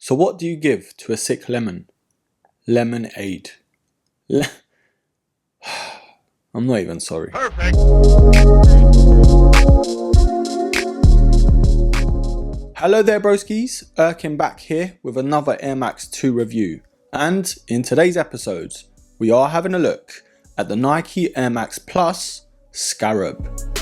So what do you give to a sick lemon? Lemonade. I'm not even sorry. Perfect. Hello there broskies, Erkin back here with another Air Max 2 review. And in today's episodes, we are having a look at the Nike Air Max Plus SCARAB.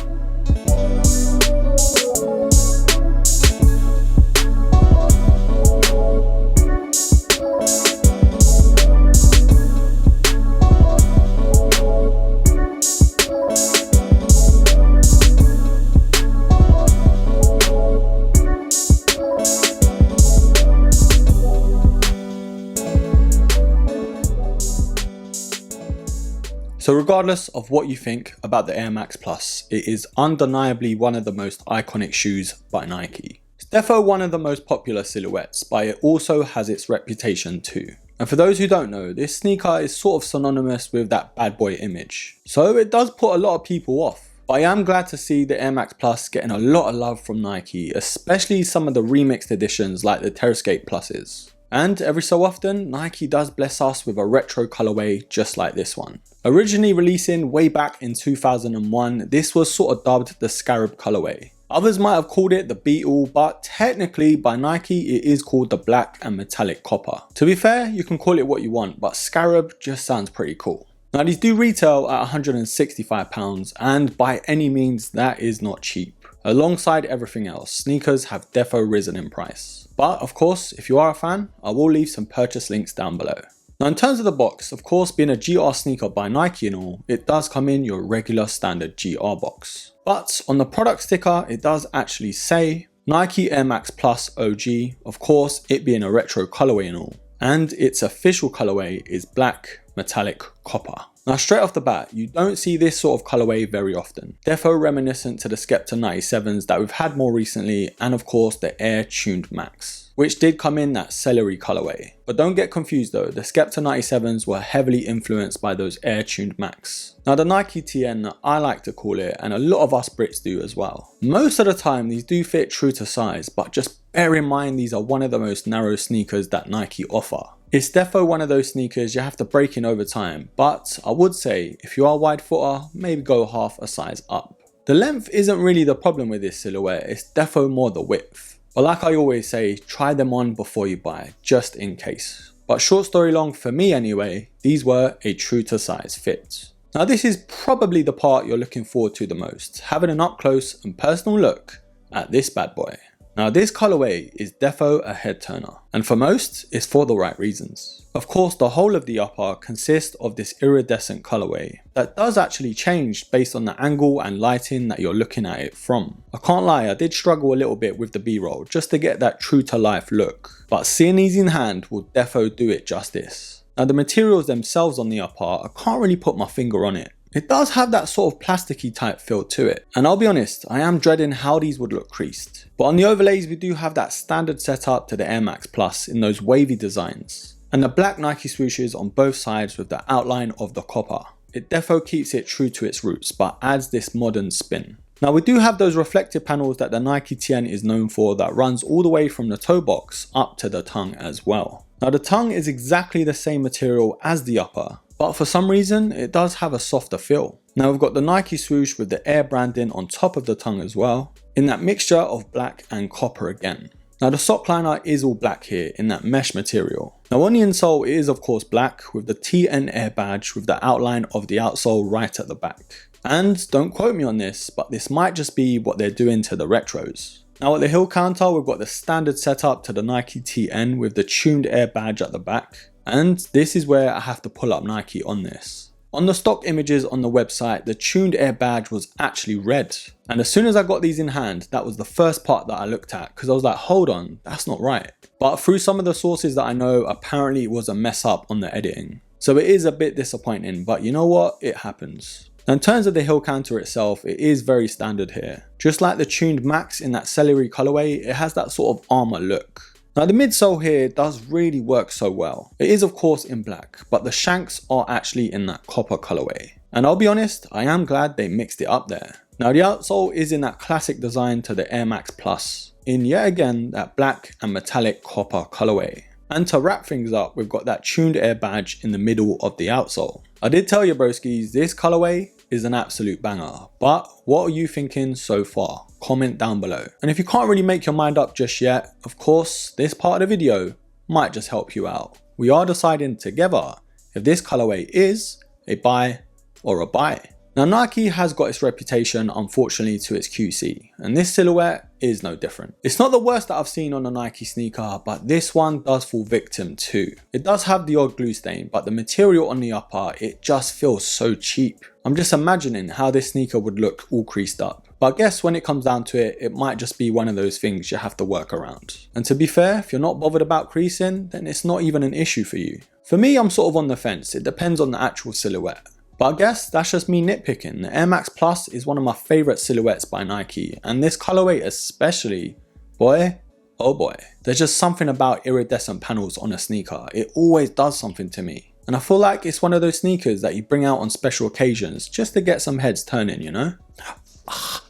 So regardless of what you think about the Air Max Plus, it is undeniably one of the most iconic shoes by Nike. It's defo one of the most popular silhouettes, but it also has its reputation too. And for those who don't know, this sneaker is sort of synonymous with that bad boy image. So it does put a lot of people off. But I am glad to see the Air Max Plus getting a lot of love from Nike, especially some of the remixed editions like the Terrascape Pluses. And every so often, Nike does bless us with a retro colorway just like this one. Originally releasing way back in 2001, this was sort of dubbed the SCARAB colorway. Others might have called it the Beetle, but technically by Nike it is called the black and metallic copper. To be fair, you can call it what you want, but SCARAB just sounds pretty cool. Now these do retail at £165, and by any means that is not cheap. Alongside everything else, sneakers have defo risen in price. But of course, if you are a fan, I will leave some purchase links down below. Now in terms of the box, of course being a GR sneaker by Nike and all, it does come in your regular standard GR box. But on the product sticker, it does actually say Nike Air Max Plus OG, of course it being a retro colorway and all. And its official colorway is black metallic copper. Now straight off the bat, you don't see this sort of colorway very often. Defo reminiscent to the Skepta 97s that we've had more recently, and of course the Air Tuned Max, which did come in that celery colorway. But don't get confused though, the Skepta 97s were heavily influenced by those Air Tuned Max. Now the Nike TN, I like to call it, and a lot of us Brits do as well. Most of the time these do fit true to size, but just bear in mind these are one of the most narrow sneakers that Nike offer. It's defo one of those sneakers you have to break in over time, but I would say if you are wide footer, maybe go half a size up. The length isn't really the problem with this silhouette, it's defo more the width. But like I always say, try them on before you buy, just in case. But short story long, for me anyway, these were a true to size fit. Now this is probably the part you're looking forward to the most, having an up close and personal look at this bad boy. Now this colorway is defo a head turner, and for most, it's for the right reasons. Of course, the whole of the upper consists of this iridescent colorway that does actually change based on the angle and lighting that you're looking at it from. I can't lie, I did struggle a little bit with the B-roll just to get that true to life look, but seeing these in hand will defo do it justice. Now the materials themselves on the upper, I can't really put my finger on it. It does have that sort of plasticky type feel to it, and I'll be honest, I am dreading how these would look creased. But on the overlays we do have that standard setup to the Air Max Plus in those wavy designs, and the black Nike swooshes on both sides with the outline of the copper. It defo keeps it true to its roots but adds this modern spin. Now we do have those reflective panels that the Nike TN is known for that runs all the way from the toe box up to the tongue as well. Now the tongue is exactly the same material as the upper, but for some reason it does have a softer feel. Now we've got the Nike swoosh with the Air branding on top of the tongue as well, in that mixture of black and copper again. Now the sock liner is all black here in that mesh material. Now on the insole it is of course black with the TN Air badge with the outline of the outsole right at the back. And don't quote me on this, but this might just be what they're doing to the retros. Now at the heel counter we've got the standard setup to the Nike TN with the tuned Air badge at the back. And this is where I have to pull up Nike on this. On the stock images on the website, the tuned Air badge was actually red. And as soon as I got these in hand, that was the first part that I looked at because I was like, hold on, that's not right. But through some of the sources that I know, apparently it was a mess up on the editing. So it is a bit disappointing, but you know what? It happens. Now in terms of the heel counter itself, it is very standard here. Just like the tuned Max in that celery colorway, it has that sort of armor look. Now the midsole here does really work so well. It is of course in black, but the shanks are actually in that copper colorway. And I'll be honest, I am glad they mixed it up there. Now the outsole is in that classic design to the Air Max Plus. in yet again that black and metallic copper colorway. And to wrap things up, we've got that tuned air badge in the middle of the outsole. I did tell you broskies, this colorway is an absolute banger, but what are you thinking so far? Comment down below. And if you can't really make your mind up just yet, of course, this part of the video might just help you out. We are deciding together if this colorway is a buy or a buy. Now Nike has got its reputation unfortunately to its QC, and this silhouette is no different. It's not the worst that I've seen on a Nike sneaker, but this one does fall victim too. It does have the odd glue stain, but the material on the upper, it just feels so cheap. I'm just imagining how this sneaker would look all creased up. But I guess when it comes down to it, it might just be one of those things you have to work around. And to be fair, if you're not bothered about creasing, then it's not even an issue for you. For me, I'm sort of on the fence. It depends on the actual silhouette. But I guess that's just me nitpicking. The Air Max Plus is one of my favourite silhouettes by Nike, and this colorway especially, boy, oh boy. There's just something about iridescent panels on a sneaker. It always does something to me. And I feel like it's one of those sneakers that you bring out on special occasions just to get some heads turning, you know?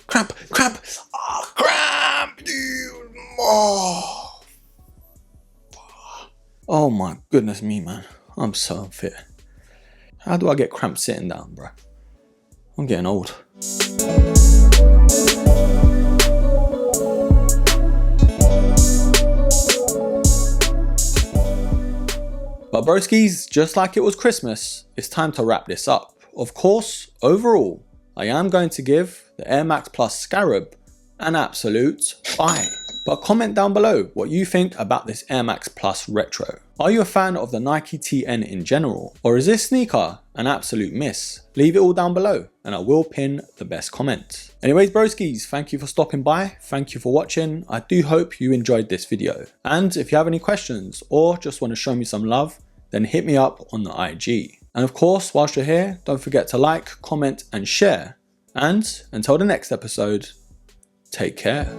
Cramp, cramp, cramp, dude. Oh my goodness me, man. I'm so unfit. How do I get cramp sitting down, bro? I'm getting old. But broskies, just like it was Christmas, it's time to wrap this up. Of course, overall, I am going to give the Air Max Plus SCARAB an absolute buy. But comment down below what you think about this Air Max Plus Retro. Are you a fan of the Nike TN in general? Or is this sneaker an absolute miss? Leave it all down below and I will pin the best comment. Anyways broskies, thank you for stopping by. Thank you for watching. I do hope you enjoyed this video. And if you have any questions or just want to show me some love, then hit me up on the IG. And of course, whilst you're here, don't forget to like, comment and share. And until the next episode, take care.